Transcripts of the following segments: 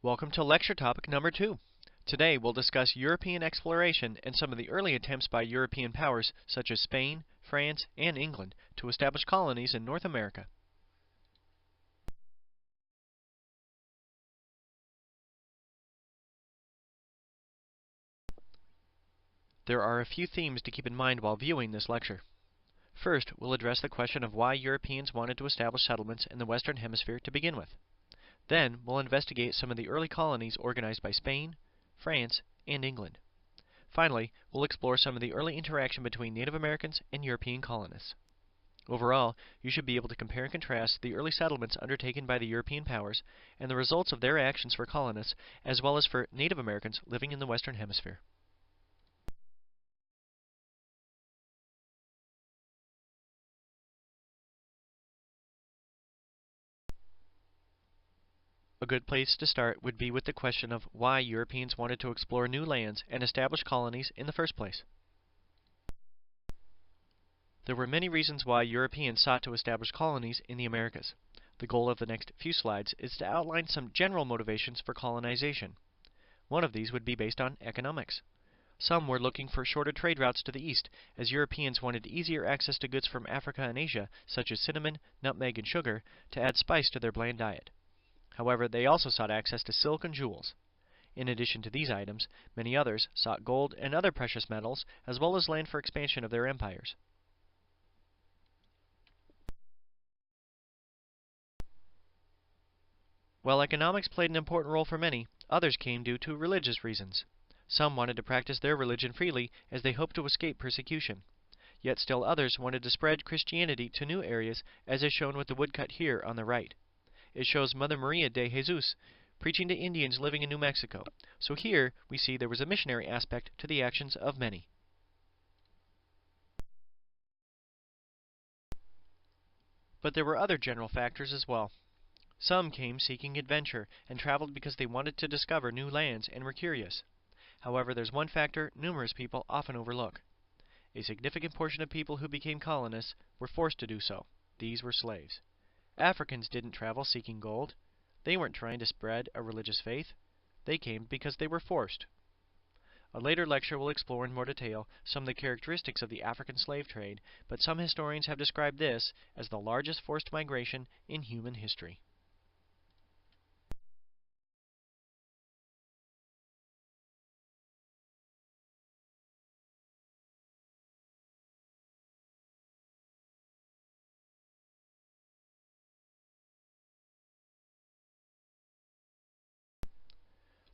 Welcome to lecture topic number 2. Today we'll discuss European exploration and some of the early attempts by European powers such as Spain, France, and England to establish colonies in North America. There are a few themes to keep in mind while viewing this lecture. First, we'll address the question of why Europeans wanted to establish settlements in the Western Hemisphere to begin with. Then, we'll investigate some of the early colonies organized by Spain, France, and England. Finally, we'll explore some of the early interaction between Native Americans and European colonists. Overall, you should be able to compare and contrast the early settlements undertaken by the European powers and the results of their actions for colonists, as well as for Native Americans living in the Western Hemisphere. A good place to start would be with the question of why Europeans wanted to explore new lands and establish colonies in the first place. There were many reasons why Europeans sought to establish colonies in the Americas. The goal of the next few slides is to outline some general motivations for colonization. One of these would be based on economics. Some were looking for shorter trade routes to the east, as Europeans wanted easier access to goods from Africa and Asia, such as cinnamon, nutmeg, and sugar, to add spice to their bland diet. However, they also sought access to silk and jewels. In addition to these items, many others sought gold and other precious metals, as well as land for expansion of their empires. While economics played an important role for many, others came due to religious reasons. Some wanted to practice their religion freely as they hoped to escape persecution. Yet still others wanted to spread Christianity to new areas, as is shown with the woodcut here on the right. It shows Mother Maria de Jesus preaching to Indians living in New Mexico. So here we see there was a missionary aspect to the actions of many. But there were other general factors as well. Some came seeking adventure and traveled because they wanted to discover new lands and were curious. However, there's one factor numerous people often overlook. A significant portion of people who became colonists were forced to do so. These were slaves. Africans didn't travel seeking gold. They weren't trying to spread a religious faith. They came because they were forced. A later lecture will explore in more detail some of the characteristics of the African slave trade, but some historians have described this as the largest forced migration in human history.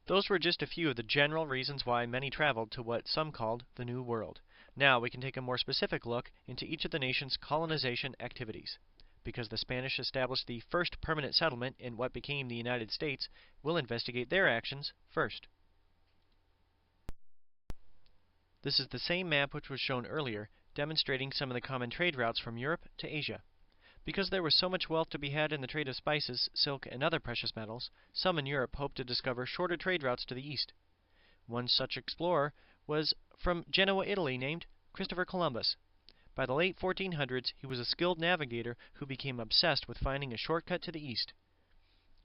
Those were just a few of the general reasons why many traveled to what some called the New World. Now we can take a more specific look into each of the nation's colonization activities. Because the Spanish established the first permanent settlement in what became the United States, we'll investigate their actions first. This is the same map which was shown earlier, demonstrating some of the common trade routes from Europe to Asia. Because there was so much wealth to be had in the trade of spices, silk, and other precious metals, some in Europe hoped to discover shorter trade routes to the east. One such explorer was from Genoa, Italy, named Christopher Columbus. By the late 1400s, he was a skilled navigator who became obsessed with finding a shortcut to the east.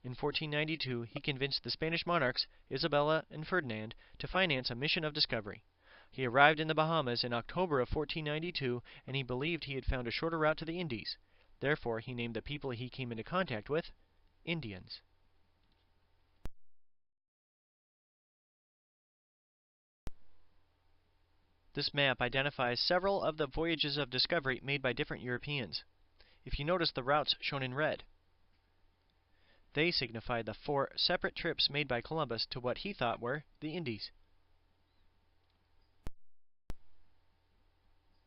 In 1492, he convinced the Spanish monarchs, Isabella and Ferdinand, to finance a mission of discovery. He arrived in the Bahamas in October of 1492, and he believed he had found a shorter route to the Indies. Therefore, he named the people he came into contact with Indians. This map identifies several of the voyages of discovery made by different Europeans. If you notice the routes shown in red, they signify the 4 separate trips made by Columbus to what he thought were the Indies.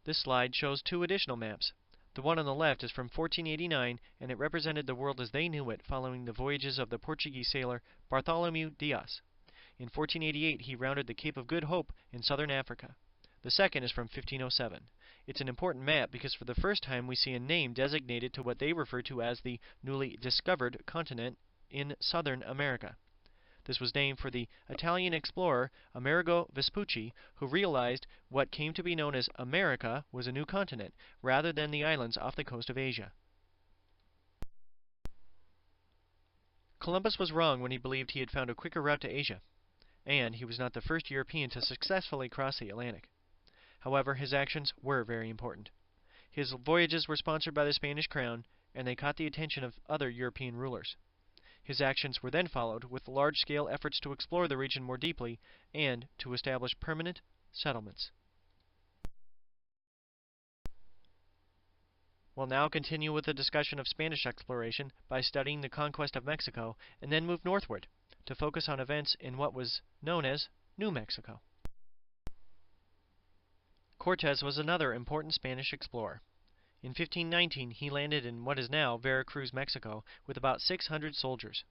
This slide shows 2 additional maps. The one on the left is from 1489, and it represented the world as they knew it following the voyages of the Portuguese sailor Bartholomew Dias. In 1488, he rounded the Cape of Good Hope in southern Africa. The second is from 1507. It's an important map because for the first time we see a name designated to what they refer to as the newly discovered continent in southern America. This was named for the Italian explorer Amerigo Vespucci, who realized what came to be known as America was a new continent, rather than the islands off the coast of Asia. Columbus was wrong when he believed he had found a quicker route to Asia, and he was not the first European to successfully cross the Atlantic. However, his actions were very important. His voyages were sponsored by the Spanish crown, and they caught the attention of other European rulers. His actions were then followed with large-scale efforts to explore the region more deeply and to establish permanent settlements. We'll now continue with a discussion of Spanish exploration by studying the conquest of Mexico and then move northward to focus on events in what was known as New Mexico. Cortez was another important Spanish explorer. In 1519, he landed in what is now Veracruz, Mexico, with about 600 soldiers.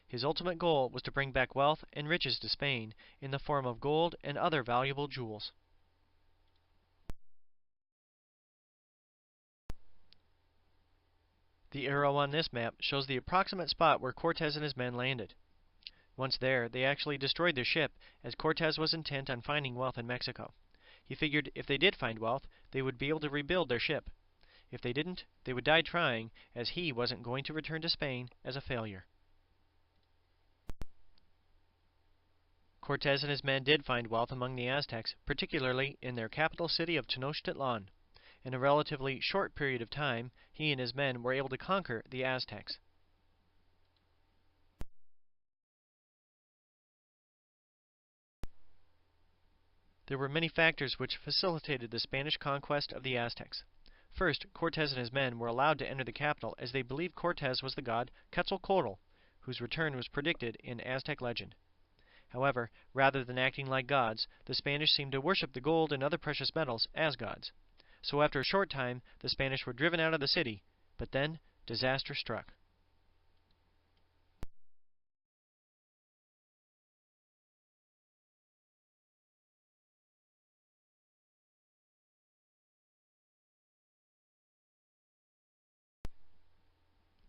His ultimate goal was to bring back wealth and riches to Spain in the form of gold and other valuable jewels. The arrow on this map shows the approximate spot where Cortez and his men landed. Once there, they actually destroyed their ship, as Cortez was intent on finding wealth in Mexico. He figured if they did find wealth, they would be able to rebuild their ship. If they didn't, they would die trying, as he wasn't going to return to Spain as a failure. Cortez and his men did find wealth among the Aztecs, particularly in their capital city of Tenochtitlan. In a relatively short period of time, he and his men were able to conquer the Aztecs. There were many factors which facilitated the Spanish conquest of the Aztecs. First, Cortez and his men were allowed to enter the capital as they believed Cortez was the god Quetzalcoatl, whose return was predicted in Aztec legend. However, rather than acting like gods, the Spanish seemed to worship the gold and other precious metals as gods. So after a short time, the Spanish were driven out of the city, but then disaster struck.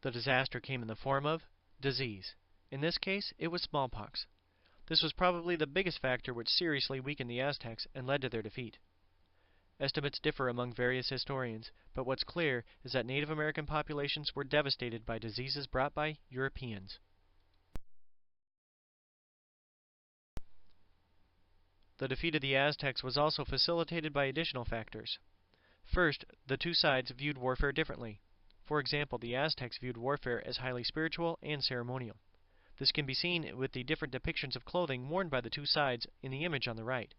The disaster came in the form of disease. In this case, it was smallpox. This was probably the biggest factor which seriously weakened the Aztecs and led to their defeat. Estimates differ among various historians, but what's clear is that Native American populations were devastated by diseases brought by Europeans. The defeat of the Aztecs was also facilitated by additional factors. First, the two sides viewed warfare differently. For example, the Aztecs viewed warfare as highly spiritual and ceremonial. This can be seen with the different depictions of clothing worn by the two sides in the image on the right.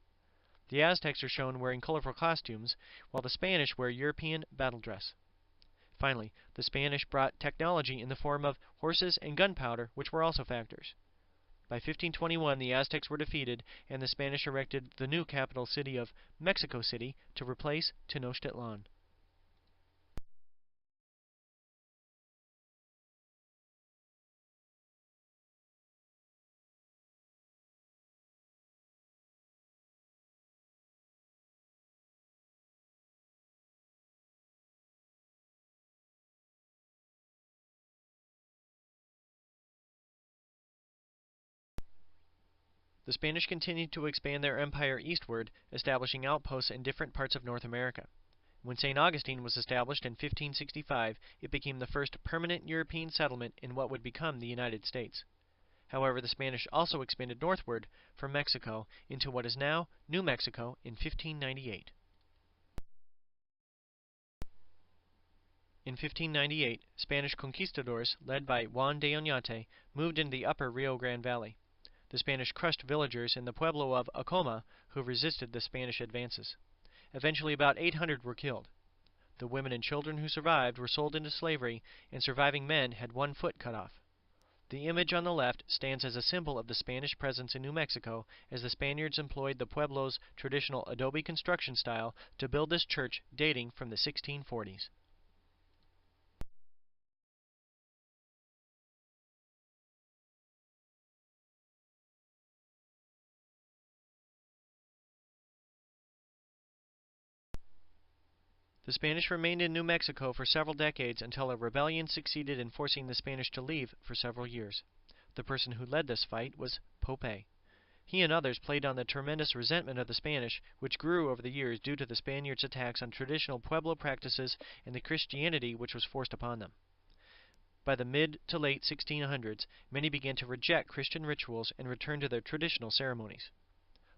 The Aztecs are shown wearing colorful costumes, while the Spanish wear European battle dress. Finally, the Spanish brought technology in the form of horses and gunpowder, which were also factors. By 1521, the Aztecs were defeated, and the Spanish erected the new capital city of Mexico City to replace Tenochtitlan. The Spanish continued to expand their empire eastward, establishing outposts in different parts of North America. When St. Augustine was established in 1565, it became the first permanent European settlement in what would become the United States. However, the Spanish also expanded northward from Mexico into what is now New Mexico in 1598. In 1598, Spanish conquistadors, led by Juan de Oñate, moved into the upper Rio Grande Valley. The Spanish crushed villagers in the pueblo of Acoma who resisted the Spanish advances. Eventually, about 800 were killed. The women and children who survived were sold into slavery, and surviving men had one foot cut off. The image on the left stands as a symbol of the Spanish presence in New Mexico, as the Spaniards employed the pueblo's traditional adobe construction style to build this church dating from the 1640s. The Spanish remained in New Mexico for several decades until a rebellion succeeded in forcing the Spanish to leave for several years. The person who led this fight was Pope. He and others played on the tremendous resentment of the Spanish, which grew over the years due to the Spaniards' attacks on traditional Pueblo practices and the Christianity which was forced upon them. By the mid to late 1600s, many began to reject Christian rituals and return to their traditional ceremonies.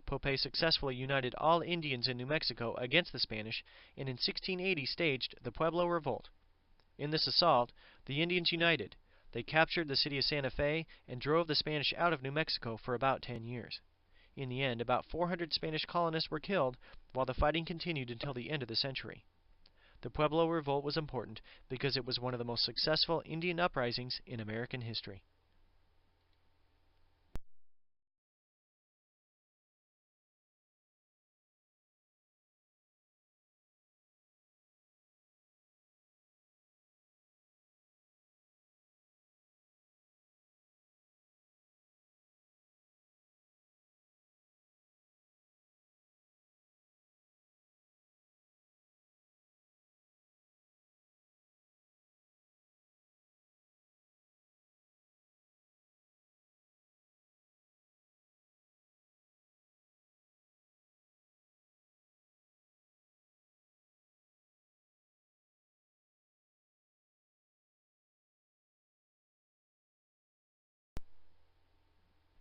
Pope successfully united all Indians in New Mexico against the Spanish, and in 1680 staged the Pueblo Revolt. In this assault, the Indians united. They captured the city of Santa Fe and drove the Spanish out of New Mexico for about 10 years. In the end, about 400 Spanish colonists were killed, while the fighting continued until the end of the century. The Pueblo Revolt was important because it was one of the most successful Indian uprisings in American history.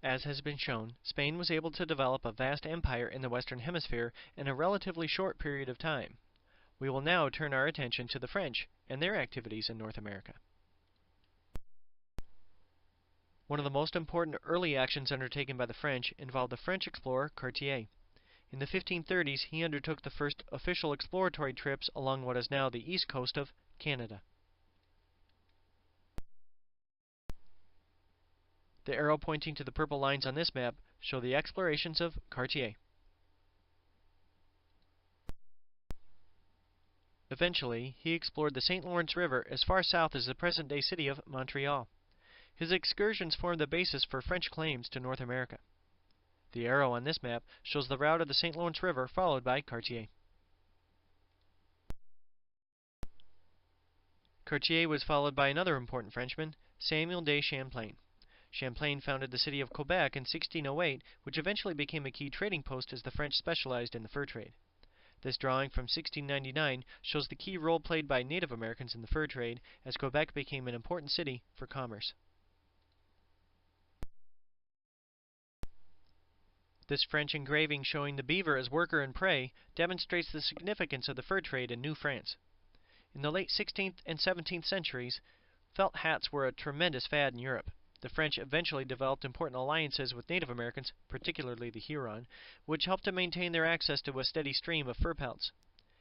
As has been shown, Spain was able to develop a vast empire in the Western Hemisphere in a relatively short period of time. We will now turn our attention to the French and their activities in North America. One of the most important early actions undertaken by the French involved the French explorer Cartier. In the 1530s, he undertook the first official exploratory trips along what is now the east coast of Canada. The arrow pointing to the purple lines on this map show the explorations of Cartier. Eventually, he explored the St. Lawrence River as far south as the present-day city of Montreal. His excursions formed the basis for French claims to North America. The arrow on this map shows the route of the St. Lawrence River followed by Cartier. Cartier was followed by another important Frenchman, Samuel de Champlain. Champlain founded the city of Quebec in 1608, which eventually became a key trading post as the French specialized in the fur trade. This drawing from 1699 shows the key role played by Native Americans in the fur trade, as Quebec became an important city for commerce. This French engraving showing the beaver as worker and prey demonstrates the significance of the fur trade in New France. In the late 16th and 17th centuries, felt hats were a tremendous fad in Europe. The French eventually developed important alliances with Native Americans, particularly the Huron, which helped to maintain their access to a steady stream of fur pelts.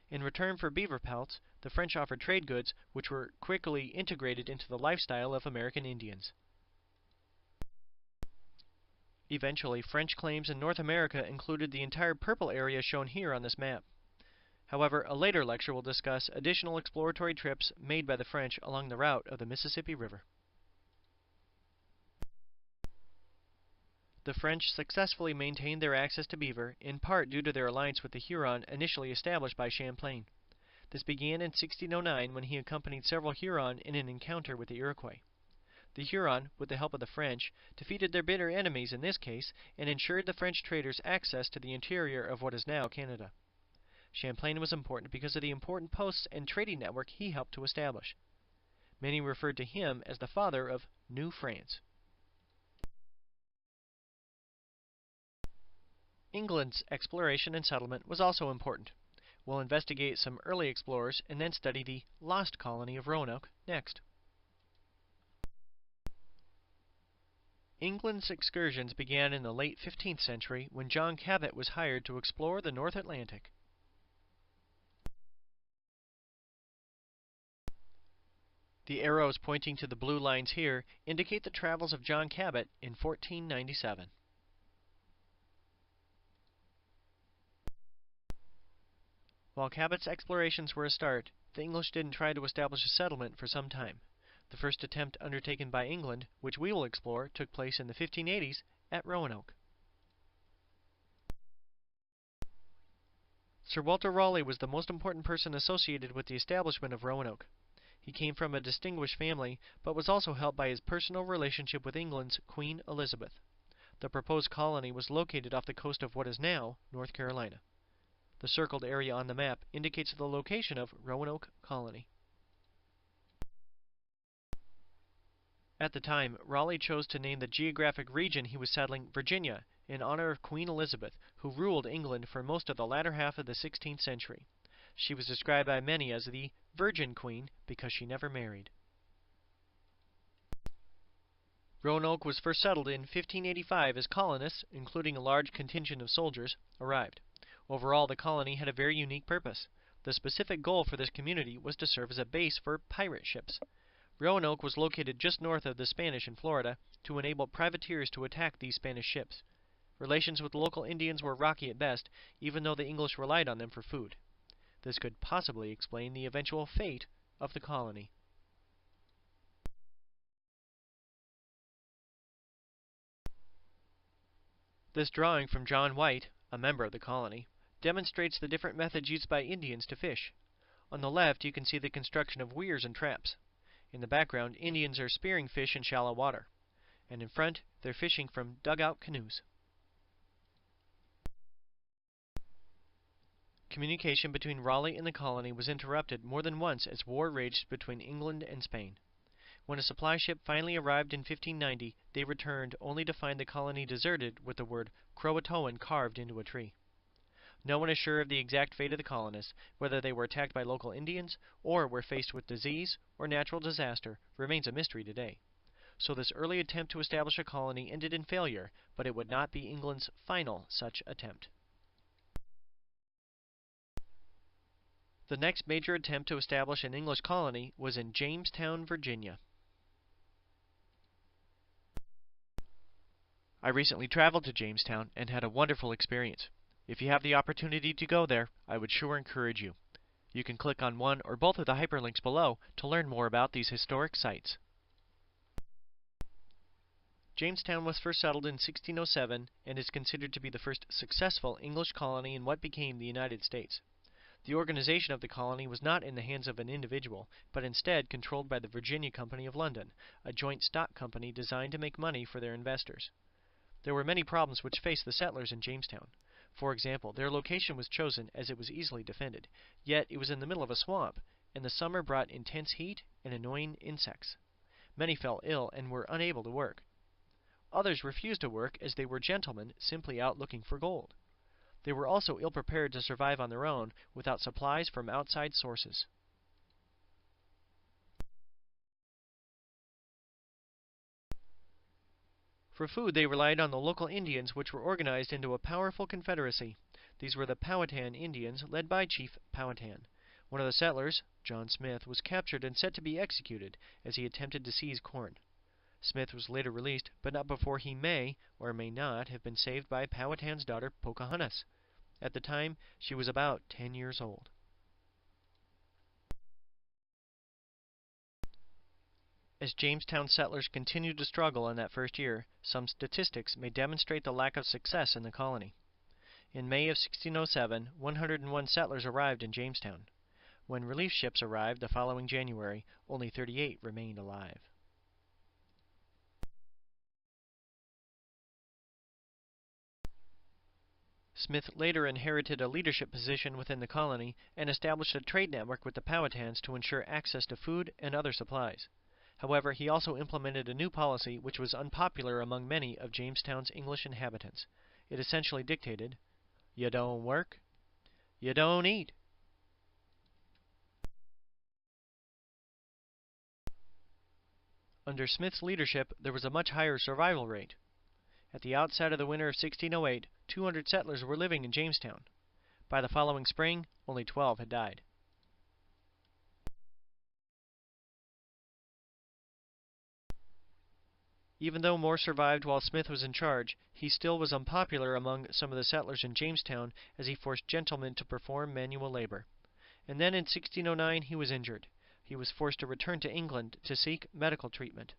In return for beaver pelts, the French offered trade goods, which were quickly integrated into the lifestyle of American Indians. Eventually, French claims in North America included the entire purple area shown here on this map. However, a later lecture will discuss additional exploratory trips made by the French along the route of the Mississippi River. The French successfully maintained their access to beaver, in part due to their alliance with the Huron initially established by Champlain. This began in 1609 when he accompanied several Huron in an encounter with the Iroquois. The Huron, with the help of the French, defeated their bitter enemies in this case and ensured the French traders access to the interior of what is now Canada. Champlain was important because of the important posts and trading network he helped to establish. Many referred to him as the father of New France. England's exploration and settlement was also important. We'll investigate some early explorers and then study the lost colony of Roanoke next. England's excursions began in the late 15th century when John Cabot was hired to explore the North Atlantic. The arrows pointing to the blue lines here indicate the travels of John Cabot in 1497. While Cabot's explorations were a start, the English didn't try to establish a settlement for some time. The first attempt undertaken by England, which we will explore, took place in the 1580s at Roanoke. Sir Walter Raleigh was the most important person associated with the establishment of Roanoke. He came from a distinguished family, but was also helped by his personal relationship with England's Queen Elizabeth. The proposed colony was located off the coast of what is now North Carolina. The circled area on the map indicates the location of Roanoke Colony. At the time, Raleigh chose to name the geographic region he was settling Virginia in honor of Queen Elizabeth, who ruled England for most of the latter half of the 16th century. She was described by many as the Virgin Queen because she never married. Roanoke was first settled in 1585 as colonists, including a large contingent of soldiers, arrived. Overall, the colony had a very unique purpose. The specific goal for this community was to serve as a base for pirate ships. Roanoke was located just north of the Spanish in Florida to enable privateers to attack these Spanish ships. Relations with the local Indians were rocky at best, even though the English relied on them for food. This could possibly explain the eventual fate of the colony. This drawing from John White, a member of the colony, demonstrates the different methods used by Indians to fish. On the left, you can see the construction of weirs and traps. In the background, Indians are spearing fish in shallow water. And in front, they're fishing from dugout canoes. Communication between Raleigh and the colony was interrupted more than once as war raged between England and Spain. When a supply ship finally arrived in 1590, they returned only to find the colony deserted with the word Croatoan carved into a tree. No one is sure of the exact fate of the colonists. Whether they were attacked by local Indians or were faced with disease or natural disaster remains a mystery today. So this early attempt to establish a colony ended in failure, but it would not be England's final such attempt. The next major attempt to establish an English colony was in Jamestown, Virginia. I recently traveled to Jamestown and had a wonderful experience. If you have the opportunity to go there, I would sure encourage you. You can click on one or both of the hyperlinks below to learn more about these historic sites. Jamestown was first settled in 1607 and is considered to be the first successful English colony in what became the United States. The organization of the colony was not in the hands of an individual, but instead controlled by the Virginia Company of London, a joint stock company designed to make money for their investors. There were many problems which faced the settlers in Jamestown. For example, their location was chosen as it was easily defended, yet it was in the middle of a swamp, and the summer brought intense heat and annoying insects. Many fell ill and were unable to work. Others refused to work as they were gentlemen simply out looking for gold. They were also ill-prepared to survive on their own without supplies from outside sources. For food, they relied on the local Indians, which were organized into a powerful confederacy. These were the Powhatan Indians, led by Chief Powhatan. One of the settlers, John Smith, was captured and set to be executed as he attempted to seize corn. Smith was later released, but not before he may or may not have been saved by Powhatan's daughter Pocahontas. At the time, she was about 10 years old. As Jamestown settlers continued to struggle in that first year, some statistics may demonstrate the lack of success in the colony. In May of 1607, 101 settlers arrived in Jamestown. When relief ships arrived the following January, only 38 remained alive. Smith later inherited a leadership position within the colony and established a trade network with the Powhatans to ensure access to food and other supplies. However, he also implemented a new policy which was unpopular among many of Jamestown's English inhabitants. It essentially dictated, "You don't work, you don't eat." Under Smith's leadership, there was a much higher survival rate. At the outset of the winter of 1608, 200 settlers were living in Jamestown. By the following spring, only 12 had died. Even though more survived while Smith was in charge, he still was unpopular among some of the settlers in Jamestown as he forced gentlemen to perform manual labor. And then in 1609 he was injured. He was forced to return to England to seek medical treatment.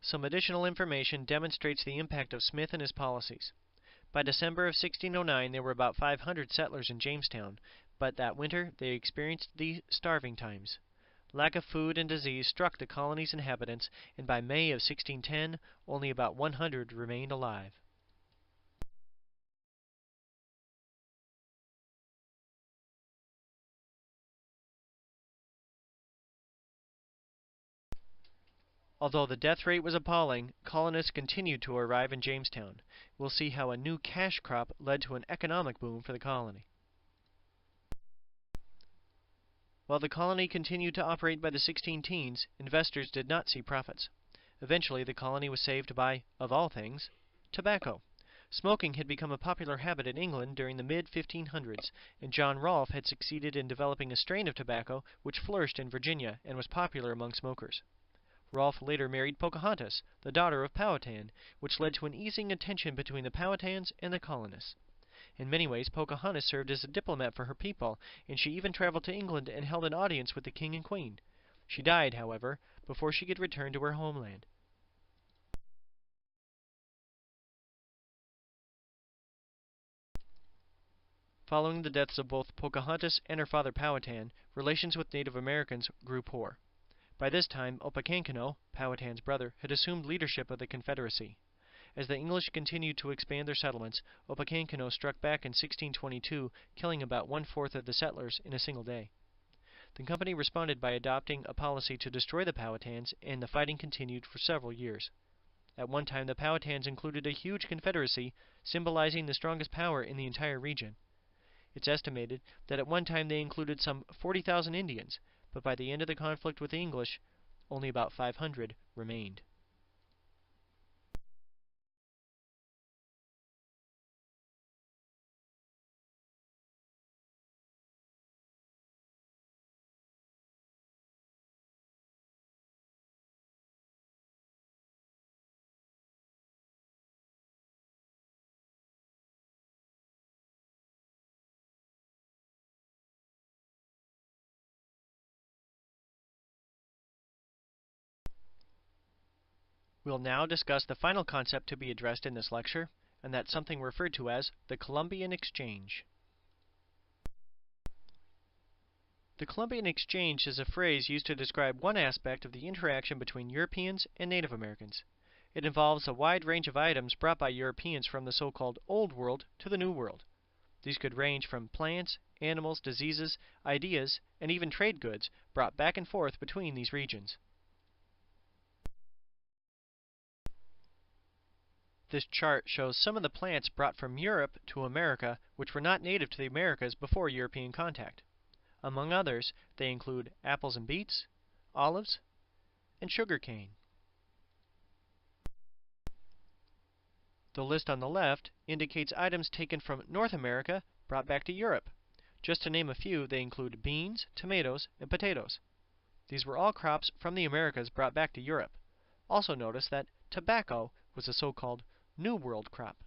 Some additional information demonstrates the impact of Smith and his policies. By December of 1609 there were about 500 settlers in Jamestown, but that winter they experienced the starving times. Lack of food and disease struck the colony's inhabitants, and by May of 1610 only about 100 remained alive. Although the death rate was appalling, colonists continued to arrive in Jamestown. We'll see how a new cash crop led to an economic boom for the colony. While the colony continued to operate by the 16 teens, investors did not see profits. Eventually, the colony was saved by, of all things, tobacco. Smoking had become a popular habit in England during the mid-1500s, and John Rolfe had succeeded in developing a strain of tobacco which flourished in Virginia and was popular among smokers. Rolfe later married Pocahontas, the daughter of Powhatan, which led to an easing of tension between the Powhatans and the colonists. In many ways, Pocahontas served as a diplomat for her people, and she even traveled to England and held an audience with the king and queen. She died, however, before she could return to her homeland. Following the deaths of both Pocahontas and her father Powhatan, relations with Native Americans grew poor. By this time, Opechancanough, Powhatan's brother, had assumed leadership of the Confederacy. As the English continued to expand their settlements, Opechancanough struck back in 1622, killing about one-fourth of the settlers in a single day. The company responded by adopting a policy to destroy the Powhatans, and the fighting continued for several years. At one time, the Powhatans included a huge confederacy, symbolizing the strongest power in the entire region. It's estimated that at one time they included some 40,000 Indians, but by the end of the conflict with the English, only about 500 remained. We'll now discuss the final concept to be addressed in this lecture, and that's something referred to as the Columbian Exchange. The Columbian Exchange is a phrase used to describe one aspect of the interaction between Europeans and Native Americans. It involves a wide range of items brought by Europeans from the so-called Old World to the New World. These could range from plants, animals, diseases, ideas, and even trade goods brought back and forth between these regions. This chart shows some of the plants brought from Europe to America which were not native to the Americas before European contact. Among others, they include apples and beets, olives, and sugarcane. The list on the left indicates items taken from North America brought back to Europe. Just to name a few, they include beans, tomatoes, and potatoes. These were all crops from the Americas brought back to Europe. Also notice that tobacco was a so-called New World crop.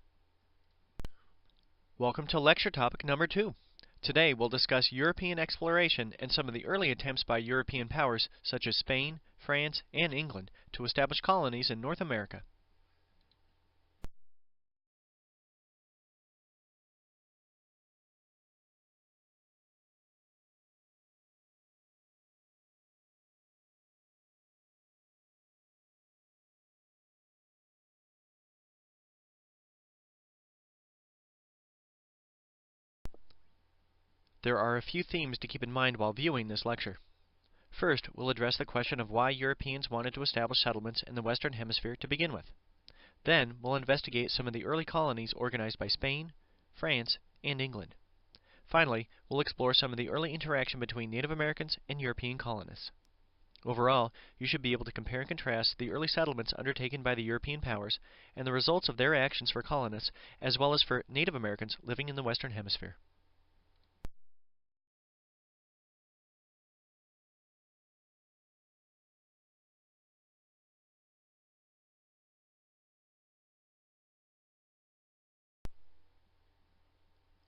Welcome to lecture topic number 2. Today we'll discuss European exploration and some of the early attempts by European powers such as Spain, France, and England to establish colonies in North America. There are a few themes to keep in mind while viewing this lecture. First, we'll address the question of why Europeans wanted to establish settlements in the Western Hemisphere to begin with. Then, we'll investigate some of the early colonies organized by Spain, France, and England. Finally, we'll explore some of the early interaction between Native Americans and European colonists. Overall, you should be able to compare and contrast the early settlements undertaken by the European powers and the results of their actions for colonists, as well as for Native Americans living in the Western Hemisphere.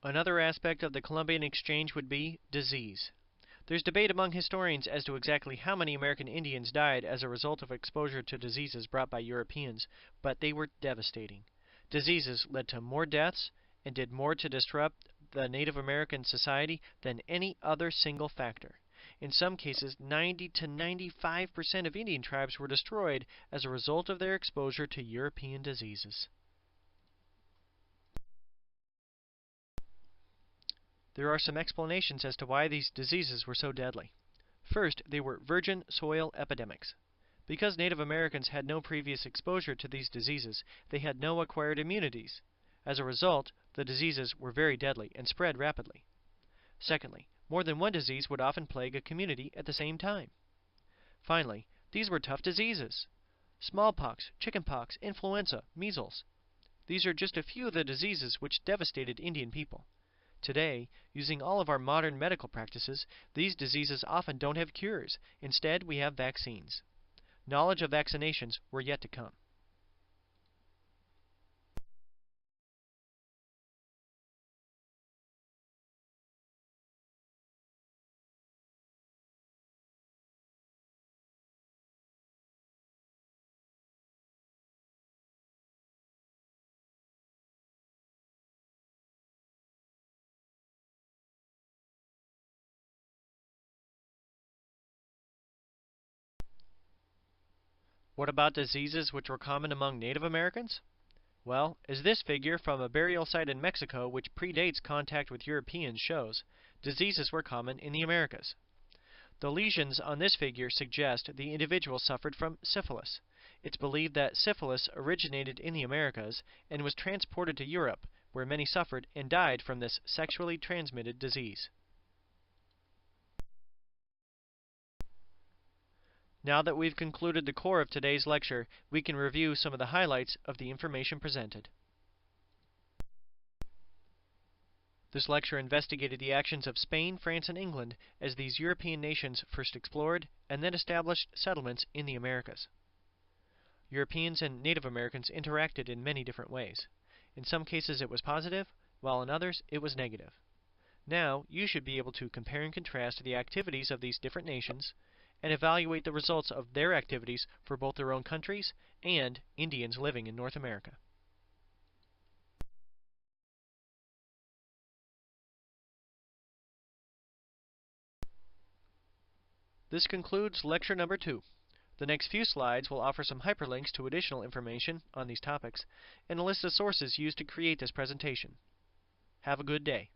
Another aspect of the Columbian Exchange would be disease. There's debate among historians as to exactly how many American Indians died as a result of exposure to diseases brought by Europeans, but they were devastating. Diseases led to more deaths and did more to disrupt the Native American society than any other single factor. In some cases, 90 to 95% of Indian tribes were destroyed as a result of their exposure to European diseases. There are some explanations as to why these diseases were so deadly. First, they were virgin soil epidemics. Because Native Americans had no previous exposure to these diseases, they had no acquired immunities. As a result, the diseases were very deadly and spread rapidly. Secondly, more than one disease would often plague a community at the same time. Finally, these were tough diseases. Smallpox, chickenpox, influenza, measles. These are just a few of the diseases which devastated Indian people. Today, using all of our modern medical practices, these diseases often don't have cures. Instead, we have vaccines. Knowledge of vaccinations were yet to come. What about diseases which were common among Native Americans? Well, as this figure from a burial site in Mexico which predates contact with Europeans shows, diseases were common in the Americas. The lesions on this figure suggest the individual suffered from syphilis. It's believed that syphilis originated in the Americas and was transported to Europe, where many suffered and died from this sexually transmitted disease. Now that we've concluded the core of today's lecture, we can review some of the highlights of the information presented. This lecture investigated the actions of Spain, France, and England as these European nations first explored and then established settlements in the Americas. Europeans and Native Americans interacted in many different ways. In some cases it was positive, while in others it was negative. Now you should be able to compare and contrast the activities of these different nations and evaluate the results of their activities for both their own countries and Indians living in North America. This concludes lecture number 2. The next few slides will offer some hyperlinks to additional information on these topics and a list of sources used to create this presentation. Have a good day.